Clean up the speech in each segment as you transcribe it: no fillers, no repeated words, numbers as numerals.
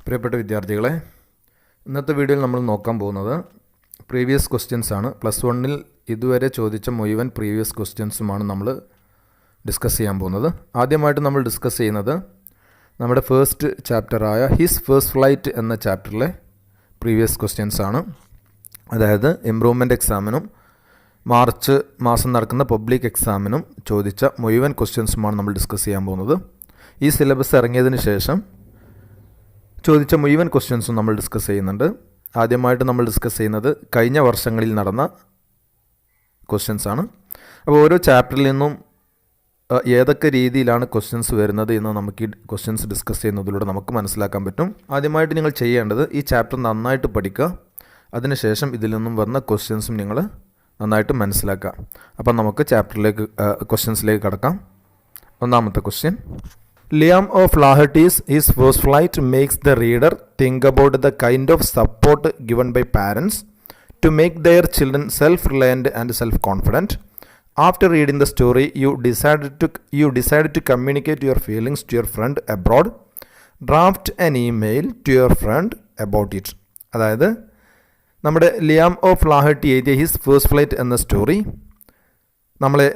പ്രിയപ്പെട്ട വിദ്യാർത്ഥികളെ, ഇന്നത്തെ വീഡിയോയിൽ നമ്മൾ നോക്കാൻ പോകുന്നത് പ്രീവിയസ് ക്വസ്റ്റ്യൻസ് ആണ്. +1 ഇതുവരെ ചോദിച്ച മുഴുവൻ പ്രീവിയസ് ക്വസ്റ്റ്യൻസുമാണ് നമ്മൾ ഡിസ്കസ് ചെയ്യാൻ പോകുന്നത്. ആദ്യമായിട്ട് നമ്മൾ ഡിസ്കസ് ചെയ്യുന്നത് നമ്മുടെ ഫസ്റ്റ് ചാപ്റ്ററായ ഹിസ് ഫസ്റ്റ് ഫ്ലൈറ്റ് എന്ന ചാപ്റ്ററിലെ പ്രീവിയസ് ക്വസ്റ്റ്യൻസ് ആണ്. അതായത് ഇംപ്രൂവ്മെൻറ്റ് എക്സാമിനും മാർച്ച് മാസം നടക്കുന്ന പബ്ലിക് എക്സാമിനും ചോദിച്ച മുഴുവൻ ക്വസ്റ്റ്യൻസുമാണ് നമ്മൾ ഡിസ്കസ് ചെയ്യാൻ പോകുന്നത്. ഈ സിലബസ് ഇറങ്ങിയതിന് ശേഷം ചോദിച്ച മുഴുവൻ ക്വസ്റ്റ്യൻസും നമ്മൾ ഡിസ്കസ് ചെയ്യുന്നുണ്ട്. ആദ്യമായിട്ട് നമ്മൾ ഡിസ്കസ് ചെയ്യുന്നത് കഴിഞ്ഞ വർഷങ്ങളിൽ നടന്ന ക്വസ്റ്റ്യൻസ് ആണ്. അപ്പോൾ ഓരോ ചാപ്റ്ററിൽ നിന്നും ഏതൊക്കെ രീതിയിലാണ് ക്വസ്റ്റ്യൻസ് വരുന്നത് എന്ന് നമുക്ക് ഈ ക്വസ്റ്റ്യൻസ് ഡിസ്കസ് ചെയ്യുന്നതിലൂടെ നമുക്ക് മനസ്സിലാക്കാൻ പറ്റും. ആദ്യമായിട്ട് നിങ്ങൾ ചെയ്യേണ്ടത് ഈ ചാപ്റ്റർ നന്നായിട്ട് പഠിക്കുക. അതിനുശേഷം ഇതിൽ നിന്നും വന്ന ക്വസ്റ്റ്യൻസും നിങ്ങൾ നന്നായിട്ട് മനസ്സിലാക്കുക. അപ്പം നമുക്ക് ക്വസ്റ്റ്യൻസിലേക്ക് കടക്കാം. ഒന്നാമത്തെ question, Liam O'Flaherty's His First Flight makes the reader think about the kind of support given by parents to make their children self-reliant and self-confident. After reading the story, you decided to communicate your feelings to your friend abroad. Draft an email to your friend about it. അതായത് നമ്മുടെ Liam O'Flaherty എഴുതിയ his first flight എന്ന story നമ്മളെ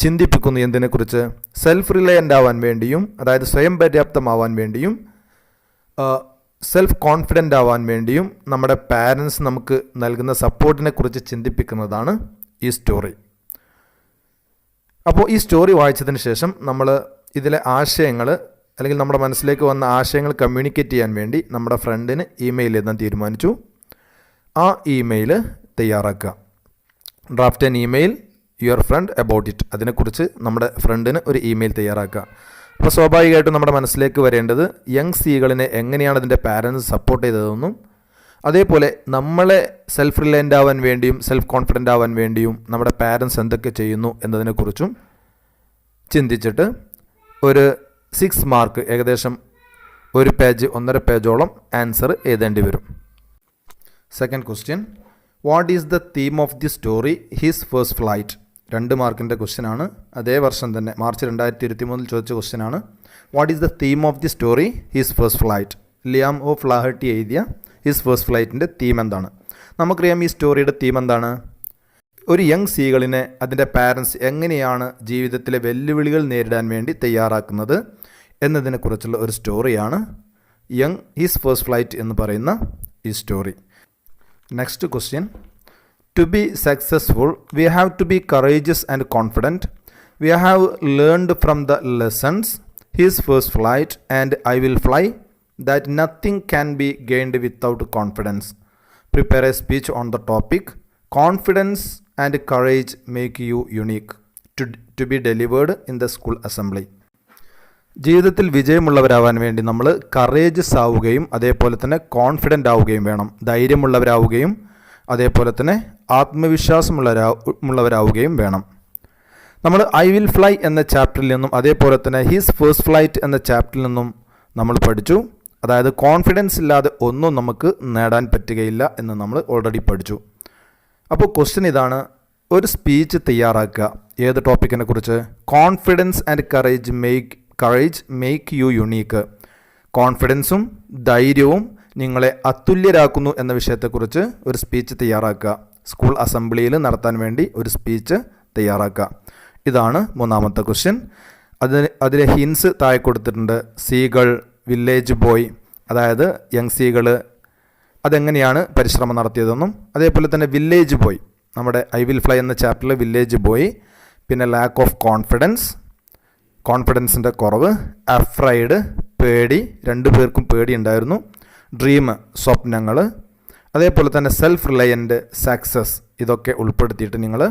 ചിന്തിപ്പിക്കുന്നു. എന്തിനെക്കുറിച്ച്? Self reliant ആവാൻ വേണ്ടിയും, അതായത് സ്വയം പര്യാപ്തമാവാൻ വേണ്ടിയും, സെൽഫ് കോൺഫിഡൻ്റ് ആവാൻ വേണ്ടിയും നമ്മുടെ പാരൻസ് നമുക്ക് നൽകുന്ന സപ്പോർട്ടിനെ കുറിച്ച് ചിന്തിപ്പിക്കുന്നതാണ് ഈ സ്റ്റോറി. അപ്പോൾ ഈ സ്റ്റോറി വായിച്ചതിന് ശേഷം നമ്മൾ ഇതിലെ ആശയങ്ങൾ അല്ലെങ്കിൽ നമ്മുടെ മനസ്സിലേക്ക് വന്ന ആശയങ്ങൾ കമ്മ്യൂണിക്കേറ്റ് ചെയ്യാൻ വേണ്ടി നമ്മുടെ ഫ്രണ്ടിന് ഇമെയിൽ എഴുതാൻ തീരുമാനിച്ചു. ആ ഇമെയിൽ തയ്യാറാക്കുക. Draft an email your friend about it. അതിനെക്കുറിച്ച് നമ്മുടെ ഫ്രണ്ടിന് ഒരു ഇമെയിൽ തയ്യാറാക്കുക. അപ്പോൾ സ്വാഭാവികമായിട്ടും നമ്മുടെ മനസ്സിലേക്ക് വരേണ്ടത് യങ് സീകളിനെ എങ്ങനെയാണ് അതിൻ്റെ പാരൻസ് സപ്പോർട്ട് ചെയ്തതെന്നും, അതേപോലെ നമ്മളെ സെൽഫ് റിലയൻ്റ് ആവാൻ വേണ്ടിയും സെൽഫ് കോൺഫിഡൻ്റ് ആവാൻ വേണ്ടിയും നമ്മുടെ പാരൻസ് എന്തൊക്കെ ചെയ്യുന്നു എന്നതിനെക്കുറിച്ചും ചിന്തിച്ചിട്ട് ഒരു 6 മാർക്ക്, ഏകദേശം 1.5 പേജോളം ആൻസർ എഴുതേണ്ടി വരും. Second question, what is the theme of the story his first flight? 2 മാർക്കിൻ്റെ ക്വസ്റ്റ്യൻ ആണ്. അതേ വർഷം തന്നെ മാർച്ച് 2023 ചോദിച്ച ക്വസ്റ്റ്യൻ ആണ്. What is the theme of the story his first flight? Liam O'Flaherty എഴുതിയ ഹിസ് ഫസ്റ്റ് ഫ്ലൈറ്റിൻ്റെ തീം എന്താണ്? നമുക്കറിയാം ഈ സ്റ്റോറിയുടെ തീം എന്താണ്? ഒരു യങ് സീകളിനെ അതിൻ്റെ പാരൻസ് എങ്ങനെയാണ് ജീവിതത്തിലെ വെല്ലുവിളികൾ നേരിടാൻ വേണ്ടി തയ്യാറാക്കുന്നത് എന്നതിനെക്കുറിച്ചുള്ള ഒരു സ്റ്റോറിയാണ് ഹിസ് ഫസ്റ്റ് ഫ്ലൈറ്റ് എന്ന് പറയുന്ന ഈ story. Next question, to be successful, we have to be courageous and confident. We have learned from the lessons, his first flight and I will fly, that nothing can be gained without confidence. Prepare a speech on the topic, confidence and courage make you unique, to be delivered in the school assembly. ജീവിതത്തിൽ വിജയമുള്ളവരാവാൻ വേണ്ടി നമ്മൾ courageous ആവുകയും അതേപോലെ തന്നെ confident ആവുകയും വേണം. ധൈര്യമുള്ളവരാവുകയും അതേപോലെ തന്നെ ആത്മവിശ്വാസമുള്ളവരാവുകയും വേണം. നമ്മൾ ഐ വിൽ ഫ്ലൈ എന്ന ചാപ്റ്ററിൽ നിന്നും അതേപോലെ തന്നെ ഹിസ് ഫസ്റ്റ് ഫ്ലൈറ്റ് എന്ന ചാപ്റ്ററിൽ നിന്നും നമ്മൾ പഠിച്ചു. അതായത് കോൺഫിഡൻസ് ഇല്ലാതെ ഒന്നും നമുക്ക് നേടാൻ പറ്റുകയില്ല എന്ന് നമ്മൾ ഓൾറെഡി പഠിച്ചു. അപ്പോൾ ക്വസ്റ്റ്യൻ ഇതാണ്, ഒരു സ്പീച്ച് തയ്യാറാക്കുക. ഏത് ടോപ്പിക്കിനെ കുറിച്ച്? Confidence and courage make you unique. കോൺഫിഡൻസും ധൈര്യവും നിങ്ങളെ അതുല്യരാക്കുന്നു എന്ന വിഷയത്തെക്കുറിച്ച് ഒരു സ്പീച്ച് തയ്യാറാക്കുക. സ്കൂൾ അസംബ്ലിയിൽ നടത്താൻ വേണ്ടി ഒരു സ്പീച്ച് തയ്യാറാക്കുക. ഇതാണ് 3ാമത്തെ ക്വസ്റ്റ്യൻ. അതിലെ ഹിൻസ് താഴെ കൊടുത്തിട്ടുണ്ട്. സീകൾ, വില്ലേജ് ബോയ്, അതായത് യങ് സീകൾ അതെങ്ങനെയാണ് പരിശ്രമം നടത്തിയതെന്നും, അതേപോലെ തന്നെ വില്ലേജ് ബോയ്, നമ്മുടെ ഐ വിൽ ഫ്ലൈ എന്ന ചാപ്റ്ററിൽ വില്ലേജ് ബോയ്, പിന്നെ ലാക്ക് ഓഫ് കോൺഫിഡൻസിൻ്റെ കുറവ്, അഫ്രൈഡ് പേടി, 2 പേർക്കും പേടി ഉണ്ടായിരുന്നു, ഡ്രീം സ്വപ്നങ്ങൾ, അതേപോലെ തന്നെ സെൽഫ് റിലയൻ്റ് സക്സസ്, ഇതൊക്കെ ഉൾപ്പെടുത്തിയിട്ട് നിങ്ങൾ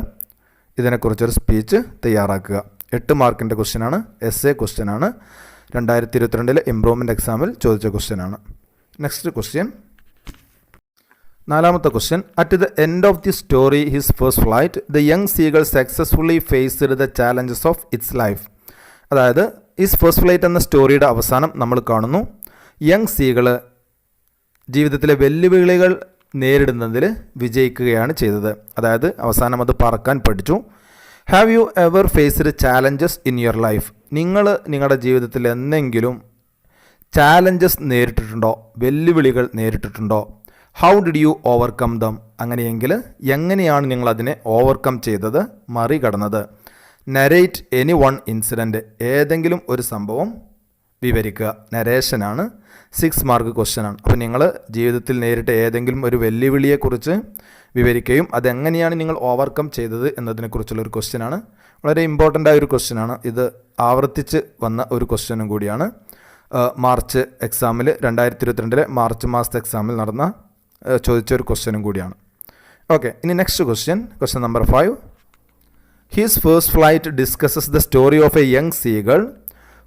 ഇതിനെക്കുറിച്ചൊരു സ്പീച്ച് തയ്യാറാക്കുക. 8 മാർക്കിൻ്റെ ക്വസ്റ്റ്യനാണ്. എസ്എ ക്വസ്റ്റ്യനാണ്. 2022 ഇംപ്രൂവ്മെൻറ്റ് എക്സാമിൽ ചോദിച്ച ക്വസ്റ്റ്യനാണ്. നെക്സ്റ്റ് ക്വസ്റ്റ്യൻ, 4ാമത്തെ question, at the end of the story his first flight the young seagull successfully faced the challenges of its life. അതായത് ഹിസ് ഫസ്റ്റ് ഫ്ലൈറ്റ് എന്ന സ്റ്റോറിയുടെ അവസാനം നമ്മൾ കാണുന്നു യങ് സീകൾ ജീവിതത്തിലെ വെല്ലുവിളികൾ നേരിടുന്നതിൽ വിജയിക്കുകയാണ് ചെയ്തത്. അതായത് അവസാനം അത് പറക്കാൻ പഠിച്ചു. Have you ever faced challenges in your life? നിങ്ങൾ നിങ്ങളുടെ ജീവിതത്തിൽ എന്തെങ്കിലും ചാലഞ്ചസ് നേരിട്ടിട്ടുണ്ടോ, വെല്ലുവിളികൾ നേരിട്ടിട്ടുണ്ടോ? How did you overcome them? അങ്ങനെയെങ്കിൽ എങ്ങനെയാണ് നിങ്ങൾ അതിനെ ഓവർകം ചെയ്തത്, മറികടന്നത്? നരേറ്റ് എനി വൺ ഇൻസിഡൻറ്റ്, ഏതെങ്കിലും ഒരു സംഭവം വിവരിക്കുക. നരേഷനാണ്, 6 മാർക്ക് ക്വസ്റ്റ്യനാണ്. അപ്പോൾ നിങ്ങൾ ജീവിതത്തിൽ നേരിട്ട ഏതെങ്കിലും ഒരു വെല്ലുവിളിയെക്കുറിച്ച് വിവരിക്കുകയും അതെങ്ങനെയാണ് നിങ്ങൾ ഓവർകം ചെയ്തത് എന്നതിനെക്കുറിച്ചുള്ളൊരു ക്വസ്റ്റ്യനാണ്. വളരെ ഇമ്പോർട്ടൻ്റ് ആയൊരു ക്വസ്റ്റ്യനാണ് ഇത്. ആവർത്തിച്ച് വന്ന ഒരു ക്വസ്റ്റ്യനും കൂടിയാണ്. മാർച്ച് എക്സാമിൽ 2022 മാർച്ച് മാസത്തെ എക്സാമിൽ ചോദിച്ചൊരു ക്വസ്റ്റ്യനും കൂടിയാണ്. ഓക്കെ, ഇനി next question number 5. His first flight discusses the story of A young seagull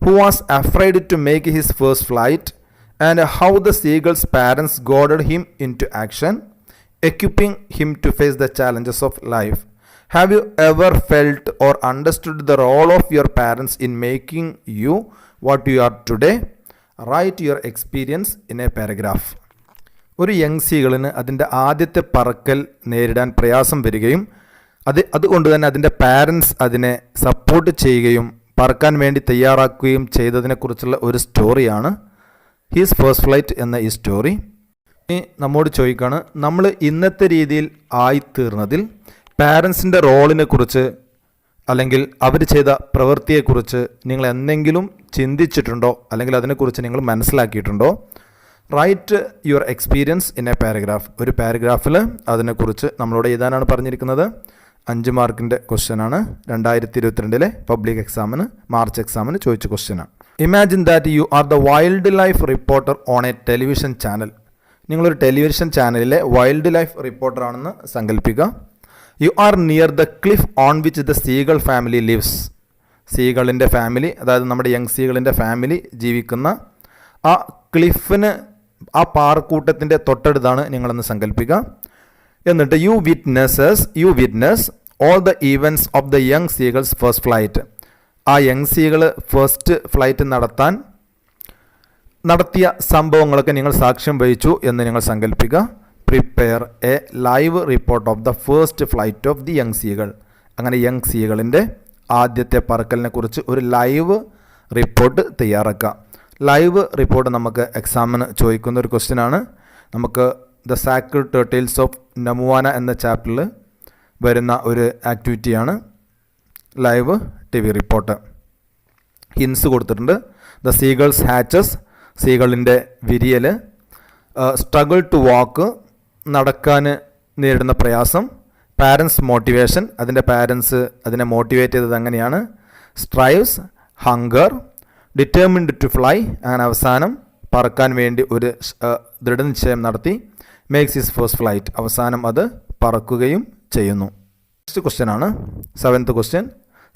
who was afraid to make his first flight and how the seagull's parents goaded him into action, equipping him to face the challenges of life. Have you ever felt or understood the role of your parents in making you what you are today? Write your experience in a paragraph. ഒരു young സീകളിന് അതിൻ്റെ ആദ്യത്തെ പറക്കൽ നേരിടാൻ പ്രയാസം വരികയും അതുകൊണ്ട് തന്നെ അതിൻ്റെ പാരൻസ് അതിനെ സപ്പോർട്ട് ചെയ്യുകയും പറക്കാൻ വേണ്ടി തയ്യാറാക്കുകയും ചെയ്തതിനെക്കുറിച്ചുള്ള ഒരു സ്റ്റോറിയാണ് ഹിസ് ഫസ്റ്റ് ഫ്ലൈറ്റ് എന്ന ഈ സ്റ്റോറി. ഇനി നമ്മോട് ചോദിക്കുകയാണ്, നമ്മൾ ഇന്നത്തെ രീതിയിൽ ആയിത്തീർന്നതിൽ പാരൻസിൻ്റെ റോളിനെ കുറിച്ച് അല്ലെങ്കിൽ അവർ ചെയ്ത പ്രവൃത്തിയെക്കുറിച്ച് നിങ്ങൾ എന്തെങ്കിലും ചിന്തിച്ചിട്ടുണ്ടോ, അല്ലെങ്കിൽ അതിനെക്കുറിച്ച് നിങ്ങൾ മനസ്സിലാക്കിയിട്ടുണ്ടോ? Write your experience in a paragraph. ഒരു പാരഗ്രാഫിൽ അതിനെക്കുറിച്ച് നമ്മളോട് എഴുതാനാണ് പറഞ്ഞിരിക്കുന്നത്. 5 മാർക്കിൻ്റെ ക്വസ്റ്റ്യനാണ്. 2022 പബ്ലിക് എക്സാമിന്, മാർച്ച് എക്സാമിന് ചോദിച്ച ക്വസ്റ്റ്യനാണ്. Imagine that you are the wildlife reporter on a television channel. നിങ്ങളൊരു ടെലിവിഷൻ ചാനലിലെ വൈൽഡ് ലൈഫ് റിപ്പോർട്ടറാണെന്ന് സങ്കല്പിക്കുക. You are near the cliff on which the seagull family lives. സീകളിൻ്റെ ഫാമിലി, അതായത് നമ്മുടെ യങ് സീകളിൻ്റെ ഫാമിലി ജീവിക്കുന്ന ആ ക്ലിഫിന്, ആ പാറക്കൂട്ടത്തിൻ്റെ തൊട്ടടുത്താണ് നിങ്ങളെന്ന് സങ്കല്പിക്കുക. എന്നിട്ട് you witness all the events of the young seagulls first flight. ആ യങ് സീകൾ ഫസ്റ്റ് ഫ്ലൈറ്റ് നടത്തിയ സംഭവങ്ങളൊക്കെ നിങ്ങൾ സാക്ഷ്യം വഹിച്ചു എന്ന് നിങ്ങൾ സങ്കല്പിക്കുക. Prepare a live report of the first flight of the young seagull. അങ്ങനെ യങ് സീകളിൻ്റെ ആദ്യത്തെ പറക്കലിനെ കുറിച്ച് ഒരു ലൈവ് റിപ്പോർട്ട് തയ്യാറാക്കുക. ലൈവ് റിപ്പോർട്ട് നമുക്ക് എക്സാമിന് ചോദിക്കുന്ന ഒരു ക്വസ്റ്റ്യനാണ്. നമുക്ക് the sacred turtles of Namuana എന്ന ചാപ്റ്ററിൽ വരുന്ന ഒരു ആക്ടിവിറ്റിയാണ് live T V report. Hints കൊടുത്തിട്ടുണ്ട്. ദ സീഗൾസ് ഹാച്ചസ്, സീകളിൻ്റെ വിരിയൽ. സ്ട്രഗിൾ ടു വാക്ക്, നടക്കാൻ നേരിടുന്ന പ്രയാസം. പാരൻസ് മോട്ടിവേഷൻ, അതിൻ്റെ പാരൻസ് അതിനെ മോട്ടിവേറ്റ് ചെയ്തത് എങ്ങനെയാണ്. Strives, hunger. Determined to fly, അങ്ങനെ അവസാനം പറക്കാൻ വേണ്ടി ഒരു ദൃഢനിശ്ചയം നടത്തി. മേക്സ് ഹിസ് ഫസ്റ്റ് ഫ്ലൈറ്റ്, അവസാനം അത് പറക്കുകയും ചെയ്യുന്നു. നെക്സ്റ്റ് ക്വസ്റ്റ്യൻ ആണ് 7th question.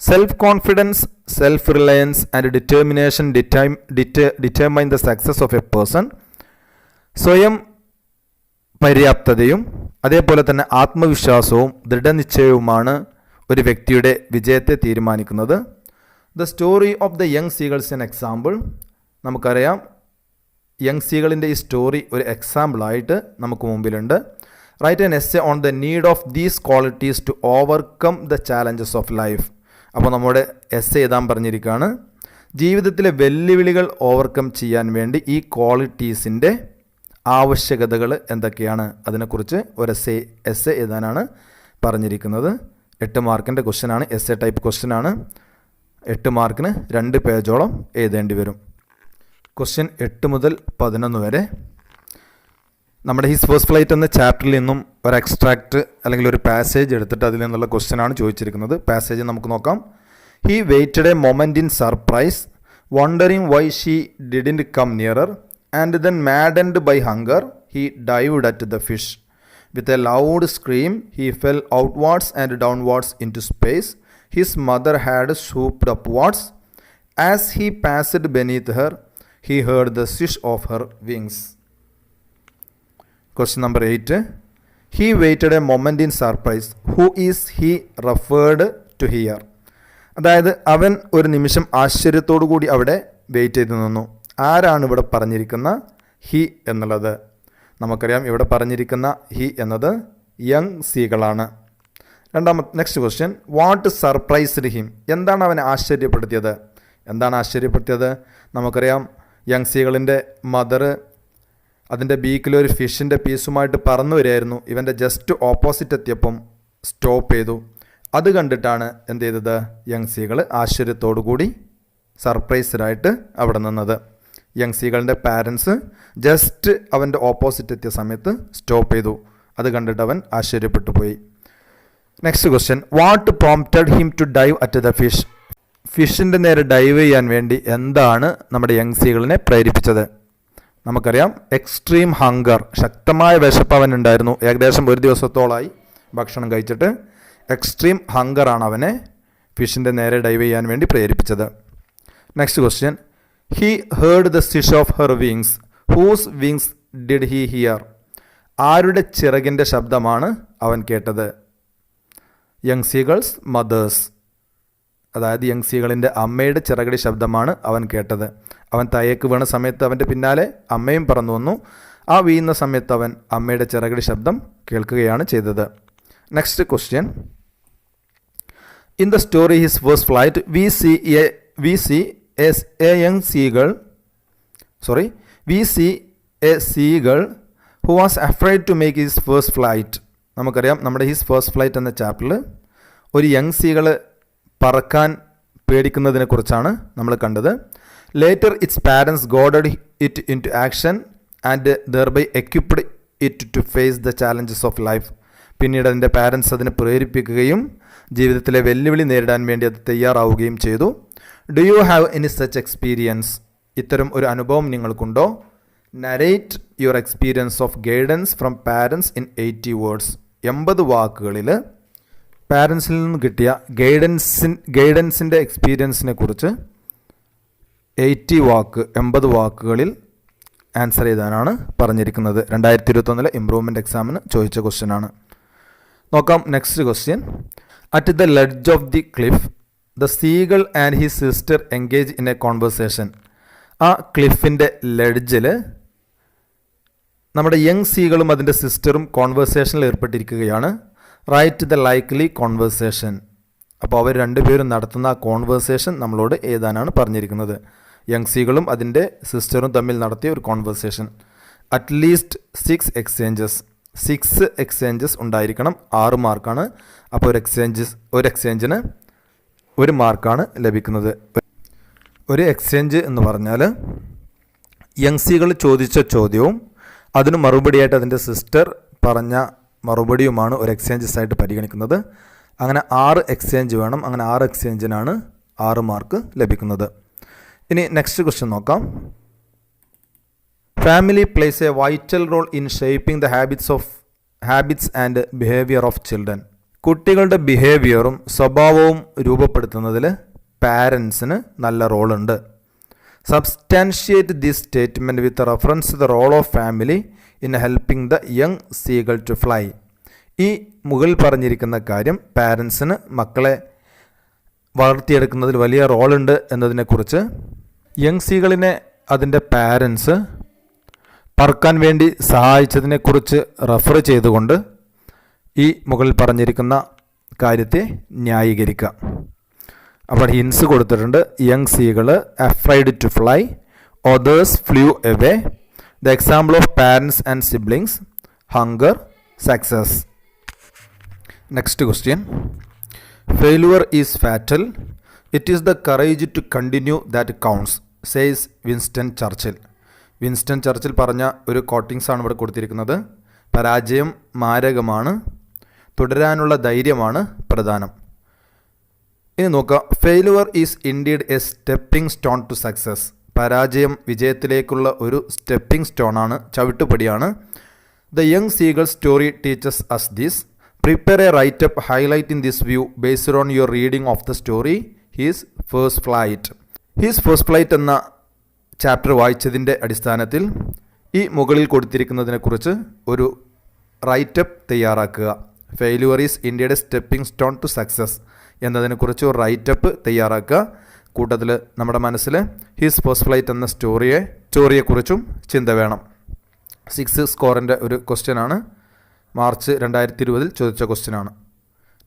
Self confidence, self Reliance and determination determine the success of A person. സ്വയം പര്യാപ്തതയും അതേപോലെ തന്നെ ആത്മവിശ്വാസവും ദൃഢനിശ്ചയവുമാണ് ഒരു വ്യക്തിയുടെ വിജയത്തെ തീരുമാനിക്കുന്നത്. The story of the young seagulls an example. നമുക്കറിയാം യങ് സീകളിൻ്റെ ഈ സ്റ്റോറി ഒരു എക്സാമ്പിളായിട്ട് നമുക്ക് മുമ്പിലുണ്ട്. Write an essay on the need of these qualities to overcome the challenges of life. അപ്പോൾ നമ്മുടെ എസ്സേ എഴുതാൻ പറഞ്ഞിരിക്കുകയാണ്, ജീവിതത്തിലെ വെല്ലുവിളികൾ ഓവർകം ചെയ്യാൻ വേണ്ടി ഈ ക്വാളിറ്റീസിൻ്റെ ആവശ്യകതകൾ എന്തൊക്കെയാണ്, അതിനെക്കുറിച്ച് ഒരു എസ്സേ എഴുതാനാണ് പറഞ്ഞിരിക്കുന്നത്. 8 മാർക്കിൻ്റെ ക്വസ്റ്റ്യനാണ്, എസ്സേ ടൈപ്പ് ക്വസ്റ്റ്യനാണ്. 8 മാർക്കിന് 2 പേജോളം എഴുതേണ്ടി വരും. ക്വസ്റ്റ്യൻ 8 മുതൽ 11 വരെ നമ്മുടെ ഹിസ് ഫസ്റ്റ് ഫ്ലൈറ്റ് എന്ന ചാപ്റ്ററിൽ നിന്നും ഒരു എക്സ്ട്രാക്റ്റ് അല്ലെങ്കിൽ ഒരു പാസേജ് എടുത്തിട്ട് അതിൽ നിന്നുള്ള ക്വസ്റ്റ്യനാണ് ചോദിച്ചിരിക്കുന്നത്. പാസേജ് നമുക്ക് നോക്കാം. He waited a moment in surprise, wondering why she didn't come nearer, and then maddened by hunger he dived at the fish. With a loud scream he fell outwards and downwards into space. His mother had swooped upwards. As he passed beneath her, he heard the swish of her wings. Question number 8. He waited a moment in surprise. Who is he referred to here? അതായത് അവൻ ഒരു നിമിഷം ആശ്ചര്യത്തോടു കൂടി അവിടെ wait ചെയ്ത് നിന്നു. ആരാണ് ഇവിടെ പറഞ്ഞിരിക്കുന്ന ഹി എന്നുള്ളത്? നമുക്കറിയാം ഇവിടെ പറഞ്ഞിരിക്കുന്ന ഹി എന്നത് യങ് സീകളാണ്. Next question. What surprised him? എന്താണ് അവനെ ആശ്ചര്യപ്പെടുത്തിയത്? നമുക്കറിയാം യങ് സീകളിൻ്റെ മദർ അതിൻ്റെ ബീക്കിലൊരു ഫിഷിൻ്റെ പീസുമായിട്ട് പറന്നു വരികയായിരുന്നു. ഇവൻ്റെ ജസ്റ്റ് ഓപ്പോസിറ്റ് എത്തിയപ്പം സ്റ്റോപ്പ് ചെയ്തു. അത് കണ്ടിട്ടാണ് എന്ത് ചെയ്തത്, യങ് സീകൾ ആശ്ചര്യത്തോടു കൂടി സർപ്രൈസ്ഡായിട്ട് അവിടെ നിന്നത്. യങ് സീകളുടെ പാരൻസ് ജസ്റ്റ് അവൻ്റെ ഓപ്പോസിറ്റ് എത്തിയ സമയത്ത് സ്റ്റോപ്പ് ചെയ്തു. അത് കണ്ടിട്ട് അവൻ ആശ്ചര്യപ്പെട്ടു പോയി. Next question, what prompted him to dive at the fish? ഫിഷിൻ്റെ നേരെ ഡൈവ് ചെയ്യാൻ വേണ്ടി എന്താണ് നമ്മുടെ യങ് സീകളിനെ പ്രേരിപ്പിച്ചത്? നമുക്കറിയാം, എക്സ്ട്രീം ഹങ്കർ, ശക്തമായ വിശപ്പ് അവനുണ്ടായിരുന്നു. ഏകദേശം ഒരു ദിവസത്തോളമായി ഭക്ഷണം കഴിച്ചിട്ട് എക്സ്ട്രീം ഹങ്കറാണ് അവനെ ഫിഷിൻ്റെ നേരെ ഡൈവ് ചെയ്യാൻ വേണ്ടി പ്രേരിപ്പിച്ചത്. Next question, he heard the swish of her wings. Whose wings did he hear? ആരുടെ ചിറകിൻ്റെ ശബ്ദമാണ് അവൻ കേട്ടത്? യങ് സീഗൾസ് മദേഴ്സ്, അതായത് യങ് സീകളിൻ്റെ അമ്മയുടെ ചിറകടി ശബ്ദമാണ് അവൻ കേട്ടത്. അവൻ താഴേക്ക് വീണ സമയത്ത് അവൻ്റെ പിന്നാലെ അമ്മയും പറന്നു വന്നു. ആ വീഴുന്ന സമയത്ത് അവൻ അമ്മയുടെ ചിറകടി ശബ്ദം കേൾക്കുകയാണ് ചെയ്തത്. Next question, in the story his first flight we see a seagull who was afraid to make his first flight. നമുക്കറിയാം, നമ്മുടെ ഹിസ് ഫസ്റ്റ് ഫ്ലൈറ്റ് എന്ന ചാപ്റ്ററിൽ ഒരു യങ് സീകൾ പറക്കാൻ പേടിക്കുന്നതിനെ കുറിച്ചാണ് നമ്മൾ കണ്ടത്. Later its parents goaded it into action and thereby equipped it to face the challenges of life. പിന്നീട് അതിൻ്റെ പാരൻസ് അതിനെ പ്രേരിപ്പിക്കുകയും ജീവിതത്തിലെ വെല്ലുവിളി നേരിടാൻ വേണ്ടി അത് തയ്യാറാവുകയും ചെയ്തു. Do you have any such experience? ഇത്തരം ഒരു അനുഭവം നിങ്ങൾക്കുണ്ടോ? Narrate your experience of guidance from parents in 80 words. 80 വാക്കുകളിൽ പാരൻസിൽ നിന്ന് കിട്ടിയ ഗൈഡൻസിൻ്റെ എക്സ്പീരിയൻസിനെ കുറിച്ച് 80 വാക്കുകളിൽ ആൻസർ ചെയ്താനാണ് പറഞ്ഞിരിക്കുന്നത്. 2021 ഇംപ്രൂവ്മെൻറ്റ് എക്സാമിന് ചോദിച്ച ക്വസ്റ്റ്യനാണ്. നോക്കാം next question. At the ledge of the cliff the seagull and his sister engage in a conversation. ആ ക്ലിഫിൻ്റെ ലെഡ്ജിൽ നമ്മുടെ യങ് സീകളും അതിൻ്റെ സിസ്റ്ററും കോൺവെർസേഷനിൽ ഏർപ്പെട്ടിരിക്കുകയാണ്. Write the likely conversation. അപ്പോൾ അവർ രണ്ടുപേരും നടത്തുന്ന ആ കോൺവെർസേഷൻ നമ്മളോട് എഴുതാനാണ് പറഞ്ഞിരിക്കുന്നത്. യങ് സീകളും അതിൻ്റെ സിസ്റ്ററും തമ്മിൽ നടത്തിയ ഒരു കോൺവെർസേഷൻ. അറ്റ്ലീസ്റ്റ് 6 എക്സ്ചേഞ്ചസ് ഉണ്ടായിരിക്കണം. 6 മാർക്കാണ്. അപ്പോൾ ഒരു എക്സ്ചേഞ്ചിന് 1 മാർക്കാണ് ലഭിക്കുന്നത്. ഒരു എക്സ്ചേഞ്ച് എന്ന് പറഞ്ഞാൽ യങ് സീകൾ ചോദിച്ച ചോദ്യവും അതിന് മറുപടിയായിട്ട് അതിൻ്റെ സിസ്റ്റർ പറഞ്ഞ മറുപടിയുമാണ് ഒരു എക്സ്ചേഞ്ചസ് ആയിട്ട് പരിഗണിക്കുന്നത്. അങ്ങനെ 6 എക്സ്ചേഞ്ച് വേണം. അങ്ങനെ 6 എക്സ്ചേഞ്ചിനാണ് 6 മാർക്ക് ലഭിക്കുന്നത്. ഇനി നെക്സ്റ്റ് ക്വസ്റ്റ്യൻ നോക്കാം. Family plays a vital role in shaping the habits and behaviour of children. കുട്ടികളുടെ ബിഹേവിയറും സ്വഭാവവും രൂപപ്പെടുത്തുന്നതിൽ പാരൻസിന് നല്ല റോളുണ്ട്. Substantiate this statement with reference to the role of family in helping the young seagull to fly. ഈ മുകളിൽ പറഞ്ഞിരിക്കുന്ന കാര്യം പാരൻസിന് മക്കളെ വളർത്തിയെടുക്കുന്നതിൽ വലിയ റോളുണ്ട് എന്നതിനെക്കുറിച്ച് യങ് സീകളിനെ അതിൻ്റെ പാരൻസ് പറക്കാൻ വേണ്ടി സഹായിച്ചതിനെക്കുറിച്ച് റെഫർ ചെയ്തുകൊണ്ട് ഈ മുകളിൽ പറഞ്ഞിരിക്കുന്ന കാര്യത്തെ ന്യായീകരിക്കുക. അപ്പോൾ ഹിൻസ് കൊടുത്തിട്ടുണ്ട്. Young seagull afraid to fly, others flew away, the example of parents and siblings, hunger, success. Next question. Failure is fatal, it is the courage to continue that counts, says Winston Churchill. Winston Churchill പറഞ്ഞ ഒരു coatings ആണ് ഇവിടെ കൊടുത്തിരിക്കുന്നത്. പരാജയം മാരകമാണ്, തുടരാനുള്ള ധൈര്യമാണ് പ്രധാനം. ഇനി നോക്കുക. Failure is indeed a stepping stone to success. പരാജയം വിജയത്തിലേക്കുള്ള ഒരു സ്റ്റെപ്പിംഗ് സ്റ്റോണാണ്, ചവിട്ടുപടിയാണ്. The young seagull story teaches us this. Prepare a write up highlighting this view based on your reading of the story his first flight. His first flight എന്ന chapter വായിച്ചതിൻ്റെ അടിസ്ഥാനത്തിൽ ഈ മുകളിൽ കൊടുത്തിരിക്കുന്നതിനെക്കുറിച്ച് ഒരു റൈറ്റപ്പ് തയ്യാറാക്കുക. ഫെയിലുവർ ഈസ് ഇന്ത്യയുടെ stepping stone to success എന്നതിനെക്കുറിച്ച് ഒരു റൈറ്റപ്പ് തയ്യാറാക്കുക. കൂട്ടത്തിൽ നമ്മുടെ മനസ്സിൽ ഹിസ് ഫസ്റ്റ് ഫ്ലൈറ്റ് എന്ന സ്റ്റോറിയെക്കുറിച്ചും ചിന്ത വേണം. 6 സ്കോറിൻ്റെ ഒരു ക്വസ്റ്റ്യനാണ്. മാർച്ച് 2020 ചോദിച്ച ക്വസ്റ്റ്യനാണ്.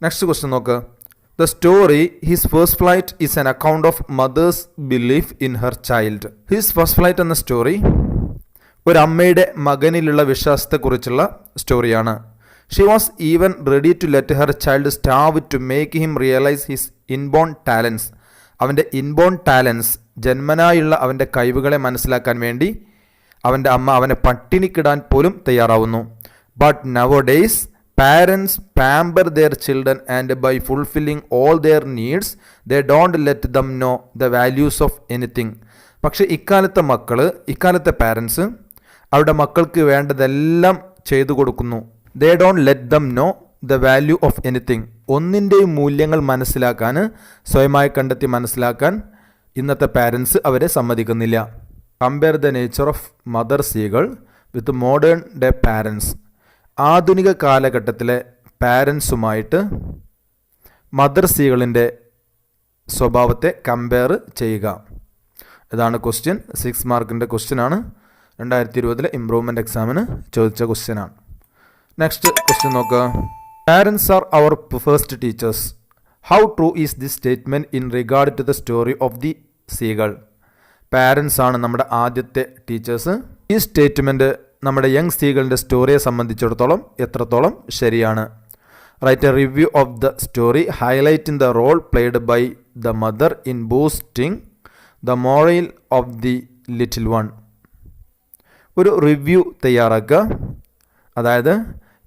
നെക്സ്റ്റ് ക്വസ്റ്റ്യൻ നോക്ക്. The story, His First Flight, is an account of mother's belief in her child. His First Flight എന്ന സ്റ്റോറി ഒരു അമ്മയുടെ മകനിലുള്ള വിശ്വാസത്തെക്കുറിച്ചുള്ള സ്റ്റോറിയാണ്. She was even ready to let her child starve to make him realise his inborn talents. അവൻ്റെ inborn talents, ജന്മനായുള്ള അവൻ്റെ കഴിവുകളെ മനസ്സിലാക്കാൻ വേണ്ടി അവൻ്റെ അമ്മ അവനെ പട്ടിണിക്കിടാൻ പോലും തയ്യാറാവുന്നു. But nowadays parents pamper their children, and by fulfilling all their needs they don't let them know the values of anything. പക്ഷേ ഇക്കാലത്തെ പാരൻസ് അവരുടെ മക്കൾക്ക് വേണ്ടതെല്ലാം ചെയ്തു കൊടുക്കുന്നു. they don't let them know the value of anything. ഒന്നിൻ്റെയും മൂല്യങ്ങൾ മനസ്സിലാക്കാൻ, സ്വയമായി കണ്ടെത്തി മനസ്സിലാക്കാൻ ഇന്നത്തെ പാരൻസ് അവരെ സമ്മതിക്കുന്നില്ല. Compare the nature of mother സീകൾ with modern day parents. ആധുനിക കാലഘട്ടത്തിലെ പാരൻസുമായിട്ട് മദർ സീകളിൻ്റെ സ്വഭാവത്തെ കമ്പയർ ചെയ്യുക. ഇതാണ് ക്വസ്റ്റ്യൻ. 6 മാർക്കിൻ്റെ ക്വസ്റ്റ്യനാണ്. 2020 ഇംപ്രൂവ്മെൻ്റ് എക്സാമിന് ചോദിച്ച ക്വസ്റ്റ്യനാണ്. നെക്സ്റ്റ് ക്വസ്റ്റ്യൻ നോക്കുക. Parents are our first teachers. How true is this statement in regard to the story of the seagull? Parents ആണ് നമ്മുടെ ആദ്യത്തെ ടീച്ചേഴ്സ്. ഈ സ്റ്റേറ്റ്മെൻറ്റ് നമ്മുടെ യങ് സീകളിൻ്റെ സ്റ്റോറിയെ സംബന്ധിച്ചിടത്തോളം എത്രത്തോളം ശരിയാണ്? Write a review of the story highlighting the role played by the mother in boosting the morale of the little one. ഒരു review തയ്യാറാക്കുക. അതായത്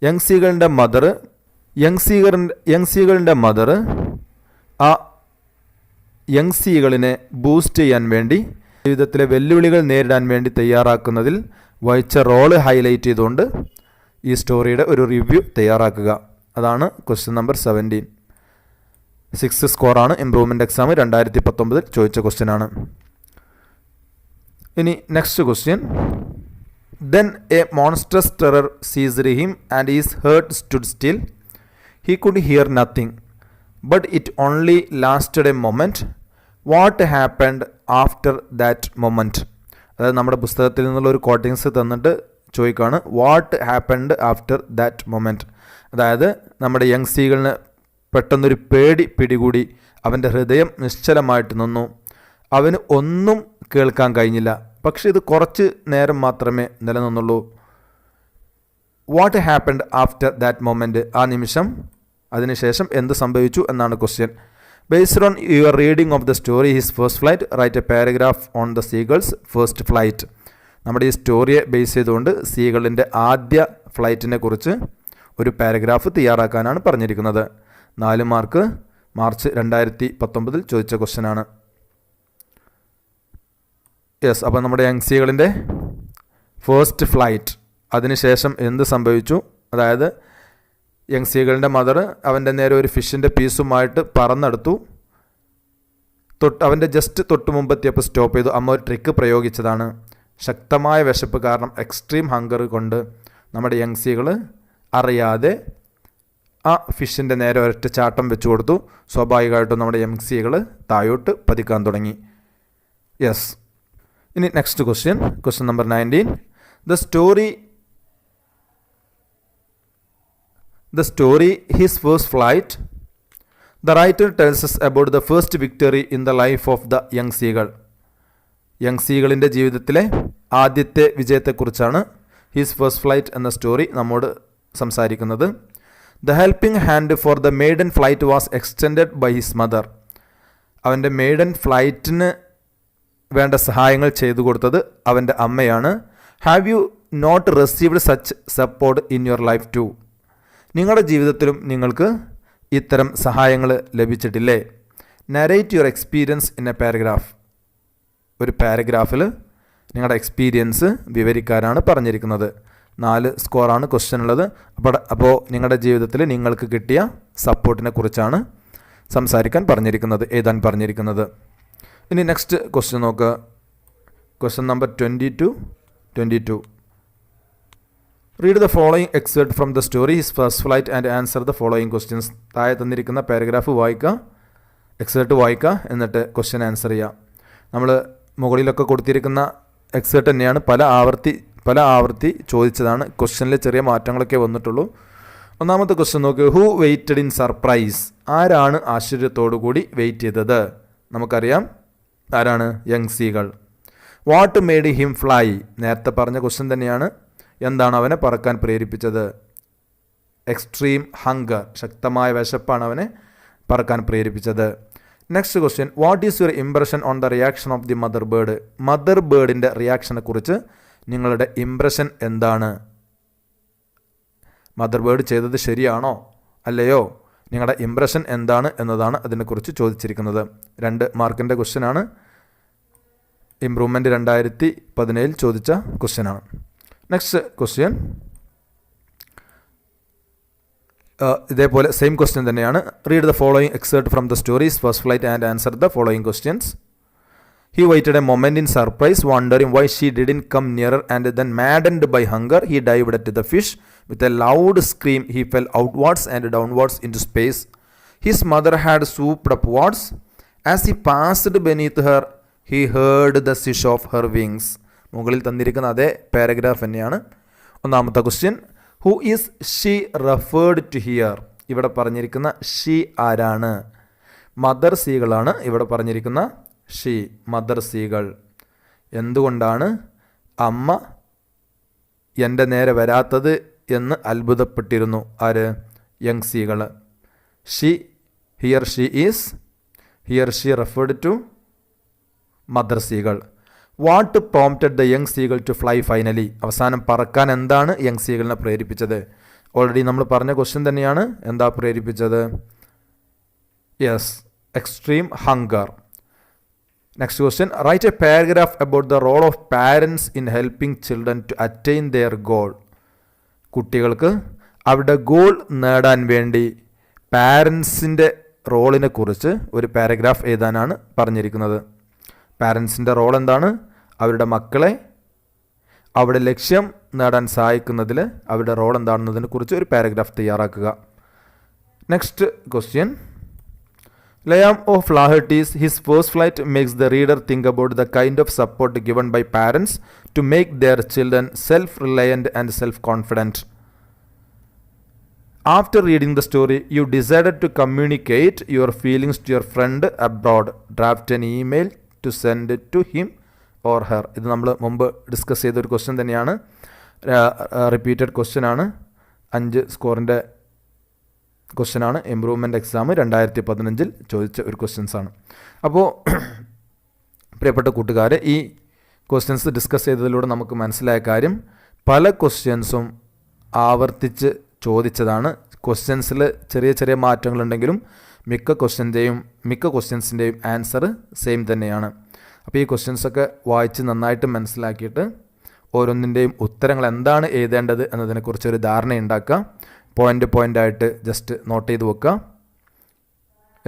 യങ് സീകളുടെ മദർ ആ യങ് സീകളിനെ ബൂസ്റ്റ് ചെയ്യാൻ വേണ്ടി, ജീവിതത്തിലെ വെല്ലുവിളികൾ നേരിടാൻ വേണ്ടി തയ്യാറാക്കുന്നതിൽ വഹിച്ച റോള് ഹൈലൈറ്റ് ചെയ്തുകൊണ്ട് ഈ സ്റ്റോറിയുടെ ഒരു റിവ്യൂ തയ്യാറാക്കുക. അതാണ് ക്വസ്റ്റ്യൻ നമ്പർ 17. 6 സ്കോറാണ്. ഇംപ്രൂവ്മെൻ്റ് എക്സാം 2019 ചോദിച്ച ക്വസ്റ്റ്യനാണ്. ഇനി next question. Then a monstrous terror seized him and his heart stood still. He could hear nothing but it only lasted a moment. What happened after that moment? അതായത് നമ്മുടെ പുസ്തകത്തിൽ നിന്നുള്ള ഒരു quotings തന്നിട്ട് ചോദിക്കുകയാണ് what happened after that moment. അതായത് നമ്മുടെ young സീകളിന് പെട്ടെന്നൊരു പേടി പിടികൂടി. അവൻ്റെ ഹൃദയം നിശ്ചലമായിട്ട് നിന്നു. അവന് ഒന്നും കേൾക്കാൻ കഴിഞ്ഞില്ല. പക്ഷേ ഇത് കുറച്ച് നേരം മാത്രമേ നിലനിന്നുള്ളൂ. What happened after that moment, ആ നിമിഷം, അതിനുശേഷം എന്ത് സംഭവിച്ചു എന്നാണ് question. Based on your reading of the story His First Flight, write a paragraph on the seagull's first flight. നമ്മുടെ ഈ സ്റ്റോറിയെ ബേസ് ചെയ്തുകൊണ്ട് സീകളിൻ്റെ ആദ്യ ഫ്ലൈറ്റിനെ കുറിച്ച് ഒരു പാരഗ്രാഫ് തയ്യാറാക്കാനാണ് പറഞ്ഞിരിക്കുന്നത്. 4 മാർക്ക്. മാർച്ച് 2019 ചോദിച്ച ക്വസ്റ്റ്യനാണ്. യെസ്, അപ്പോൾ നമ്മുടെ യങ് സീകളിൻ്റെ ഫസ്റ്റ് ഫ്ലൈറ്റ്, അതിനുശേഷം എന്ത് സംഭവിച്ചു? അതായത് യങ് സീകളിൻ്റെ മദർ അവൻ്റെ നേരെ ഒരു ഫിഷിൻ്റെ പീസുമായിട്ട് പറന്നെടുത്തു. അവൻ്റെ ജസ്റ്റ് തൊട്ട് മുമ്പെത്തിയപ്പോൾ സ്റ്റോപ്പ് ചെയ്തു. അമ്മ ഒരു ട്രിക്ക് പ്രയോഗിച്ചതാണ്. ശക്തമായ വിശപ്പ് കാരണം, എക്സ്ട്രീം ഹങ്കർ കൊണ്ട് നമ്മുടെ യങ് സീകൾ അറിയാതെ ആ ഫിഷിൻ്റെ നേരെ ഒരൊറ്റ ചാട്ടം വെച്ച് കൊടുത്തു. സ്വാഭാവികമായിട്ടും നമ്മുടെ യങ് സീകൾ താഴോട്ട് പതിക്കാൻ തുടങ്ങി. യെസ്. ഇനി next question number 19. The story His First Flight. The writer tells us about the first victory in the life of the young seagull. Young സീകളിൻ്റെ ജീവിതത്തിലെ ആദ്യത്തെ വിജയത്തെക്കുറിച്ചാണ് ഹിസ് ഫസ്റ്റ് ഫ്ലൈറ്റ് എന്ന സ്റ്റോറി നമ്മോട് സംസാരിക്കുന്നത്. The helping hand for the maiden flight was extended by his mother. അവൻ്റെ maiden ഫ്ലൈറ്റിന് വേണ്ട സഹായങ്ങൾ ചെയ്തു കൊടുത്തത് അവൻ്റെ അമ്മയാണ്. Have you not received such support in your life too? നിങ്ങളുടെ ജീവിതത്തിലും നിങ്ങൾക്ക് ഇത്തരം സഹായങ്ങൾ ലഭിച്ചിട്ടില്ലേ? Narrate your experience in a paragraph. ഒരു പാരഗ്രാഫിൽ നിങ്ങളുടെ എക്സ്പീരിയൻസ് വിവരിക്കാനാണ് പറഞ്ഞിരിക്കുന്നത്. 4 സ്കോറാണ് ക്വസ്റ്റ്യൻ ഉള്ളത്. അപ്പോൾ നിങ്ങളുടെ ജീവിതത്തിൽ നിങ്ങൾക്ക് കിട്ടിയ സപ്പോർട്ടിനെ കുറിച്ചാണ് സംസാരിക്കാൻ പറഞ്ഞിരിക്കുന്നത്, എഴുതാൻ പറഞ്ഞിരിക്കുന്നത്. ഇനി നെക്സ്റ്റ് ക്വസ്റ്റ്യൻ നോക്കുക. Question number 22. Read the following exert from the story his first flight and answer the following questions. താഴെ തന്നിരിക്കുന്ന പാരഗ്രാഫ് വായിക്കുക, എക്സെർട്ട് വായിക്കുക, എന്നിട്ട് ക്വസ്റ്റ്യൻ ആൻസർ ചെയ്യുക. നമ്മൾ മുകളിലൊക്കെ കൊടുത്തിരിക്കുന്ന എക്സെർട്ട് തന്നെയാണ് പല ആവർത്തി ചോദിച്ചതാണ്. ക്വസ്റ്റ്യനിൽ ചെറിയ മാറ്റങ്ങളൊക്കെ വന്നിട്ടുള്ളൂ. ഒന്നാമത്തെ ക്വസ്റ്റ്യൻ നോക്കുക. Who waited in surprise? ആരാണ് ആശ്ചര്യത്തോടു കൂടി വെയിറ്റ് ചെയ്തത്? നമുക്കറിയാം ആരാണ്? Young seagull. What made him fly? നേരത്തെ പറഞ്ഞ ക്വസ്റ്റ്യൻ തന്നെയാണ്. എന്താണ് അവനെ പറക്കാൻ പ്രേരിപ്പിച്ചത്? എക്സ്ട്രീം ഹങ്കർ, ശക്തമായ വിശപ്പാണ് അവനെ പറക്കാൻ പ്രേരിപ്പിച്ചത്. Next question, what is your impression on the reaction of the mother bird? Mother ബേർഡിൻ്റെ റിയാക്ഷനെ കുറിച്ച് നിങ്ങളുടെ ഇംപ്രഷൻ എന്താണ്? മദർ ബേർഡ് ചെയ്തത് ശരിയാണോ അല്ലയോ? നിങ്ങളുടെ ഇംപ്രഷൻ എന്താണ് എന്നതാണ് അതിനെക്കുറിച്ച് ചോദിച്ചിരിക്കുന്നത്. 2 മാർക്കിൻ്റെ ക്വസ്റ്റ്യനാണ്. ഇംപ്രൂവ്മെൻറ്റ് 2017 ചോദിച്ച ക്വസ്റ്റ്യനാണ്. നെക്സ്റ്റ് ക്വസ്റ്റ്യൻ ഇതേപോലെ സെയിം ക്വസ്റ്റ്യൻ തന്നെയാണ്. Read the following exert from the stories first flight and answer the following questions. He waited a moment in surprise, wondering why she didn't come nearer, and then maddened by hunger, he dived at the fish. With a loud scream, he fell outwards and downwards into space. His mother had swooped upwards. As he passed beneath her, he heard the swish of her wings. മുകളിൽ തന്നിരിക്കുന്ന അതേ paragraph തന്നെയാണ്. ഒന്നാമത്തെ question, who is she referred to here? ഇവിടെ പറഞ്ഞിരിക്കുന്ന she ആരാണ്? Mother സീകളാണ് ഇവിടെ പറഞ്ഞിരിക്കുന്ന ഷീ, മദർ സീകൾ. എന്തുകൊണ്ടാണ് അമ്മ എൻ്റെ നേരെ വരാത്തത് എന്ന് അത്ഭുതപ്പെട്ടിരുന്നു ആര്? Young seagull. She here she referred to mother seagull. What prompted the young seagull to fly finally? അവസാനം പറക്കാൻ എന്താണ് യങ് സീകളിനെ പ്രേരിപ്പിച്ചത്? ഓൾറെഡി നമ്മൾ പറഞ്ഞ ക്വസ്റ്റ്യൻ തന്നെയാണ്. എന്താ പ്രേരിപ്പിച്ചത്? Yes, extreme hunger. Next question, write a paragraph about the role of parents in helping children to attain their goal. കുട്ടികൾക്ക് അവരുടെ ഗോൾ നേടാൻ വേണ്ടി പാരൻസിൻ്റെ റോളിനെ കുറിച്ച് ഒരു പാരഗ്രാഫ് എഴുതാനാണ് പറഞ്ഞിരിക്കുന്നത്. പാരൻസിൻ്റെ റോൾ എന്താണ്? അവരുടെ മക്കളെ അവരുടെ ലക്ഷ്യം നേടാൻ സഹായിക്കുന്നതിൽ അവരുടെ റോൾ എന്താണെന്നതിനെ കുറിച്ച് ഒരു പാരഗ്രാഫ് തയ്യാറാക്കുക. Next question, Liam O'Flaherty's His First Flight makes the reader think about the kind of support given by parents to make their children self-reliant and self-confident. After reading the story, you decided to communicate your feelings to your friend abroad. Draft an email to send it to him or her. ഇത് നമ്മൾ മുമ്പ് discuss ചെയ്തൊരു question തന്നെയാണ്. Repeated question ആണ്. 5 സ്കോറിൻ്റെ ക്വസ്റ്റ്യനാണ്. Improvement exam 2015 ചോദിച്ച ഒരു ക്വസ്റ്റ്യൻസാണ്. അപ്പോൾ പ്രിയപ്പെട്ട കൂട്ടുകാരെ, ഈ ക്വസ്റ്റ്യൻസ് ഡിസ്കസ് ചെയ്തതിലൂടെ നമുക്ക് മനസ്സിലായ കാര്യം, പല ക്വസ്റ്റ്യൻസും ആവർത്തിച്ച് ചോദിച്ചതാണ്. ക്വസ്റ്റ്യൻസിൽ ചെറിയ ചെറിയ മാറ്റങ്ങളുണ്ടെങ്കിലും മിക്ക ക്വസ്റ്റ്യൻസിൻ്റെയും ആൻസർ സെയിം തന്നെയാണ്. അപ്പോൾ ഈ ക്വസ്റ്റ്യൻസൊക്കെ വായിച്ച് നന്നായിട്ട് മനസ്സിലാക്കിയിട്ട് ഓരോന്നിൻ്റെയും ഉത്തരങ്ങൾ എന്താണ് എഴുതേണ്ടത് എന്നതിനെക്കുറിച്ചൊരു ധാരണയുണ്ടാക്കുക. പോയിൻ്റായിട്ട് ജസ്റ്റ് നോട്ട് ചെയ്ത് വെക്കുക.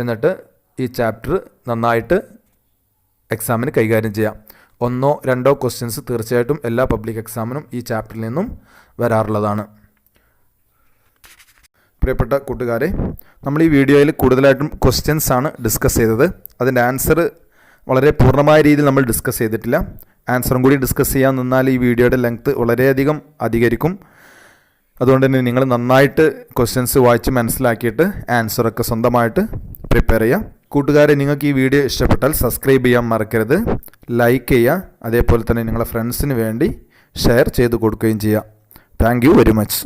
എന്നിട്ട് ഈ ചാപ്റ്റർ നന്നായിട്ട് എക്സാമിന് കൈകാര്യം ചെയ്യാം. 1-2 ക്വസ്റ്റ്യൻസ് തീർച്ചയായിട്ടും എല്ലാ പബ്ലിക് എക്സാമിനും ഈ ചാപ്റ്ററിൽ നിന്നും വരാറുള്ളതാണ്. പ്രിയപ്പെട്ട കൂട്ടുകാരെ, നമ്മൾ ഈ വീഡിയോയിൽ കൂടുതലായിട്ടും ക്വസ്റ്റ്യൻസ് ആണ് ഡിസ്കസ് ചെയ്തത്. അതിൻ്റെ ആൻസർ വളരെ പൂർണ്ണമായ രീതിയിൽ നമ്മൾ ഡിസ്കസ് ചെയ്തിട്ടില്ല. ആൻസറും കൂടി ഡിസ്കസ് ചെയ്യാൻ നിന്നാൽ ഈ വീഡിയോയുടെ ലെങ്ത്ത് വളരെയധികം അധികരിക്കും. അതുകൊണ്ട് തന്നെ നിങ്ങൾ നന്നായിട്ട് ക്വസ്റ്റ്യൻസ് വായിച്ച് മനസ്സിലാക്കിയിട്ട് ആൻസറൊക്കെ സ്വന്തമായിട്ട് പ്രിപ്പയർ ചെയ്യുക. കൂട്ടുകാരെ, നിങ്ങൾക്ക് ഈ വീഡിയോ ഇഷ്ടപ്പെട്ടാൽ സബ്സ്ക്രൈബ് ചെയ്യാൻ മറക്കരുത്, ലൈക്ക് ചെയ്യുക, അതേപോലെ തന്നെ നിങ്ങളുടെ ഫ്രണ്ട്സിന് വേണ്ടി ഷെയർ ചെയ്ത് കൊടുക്കുകയും ചെയ്യുക. Thank you very much.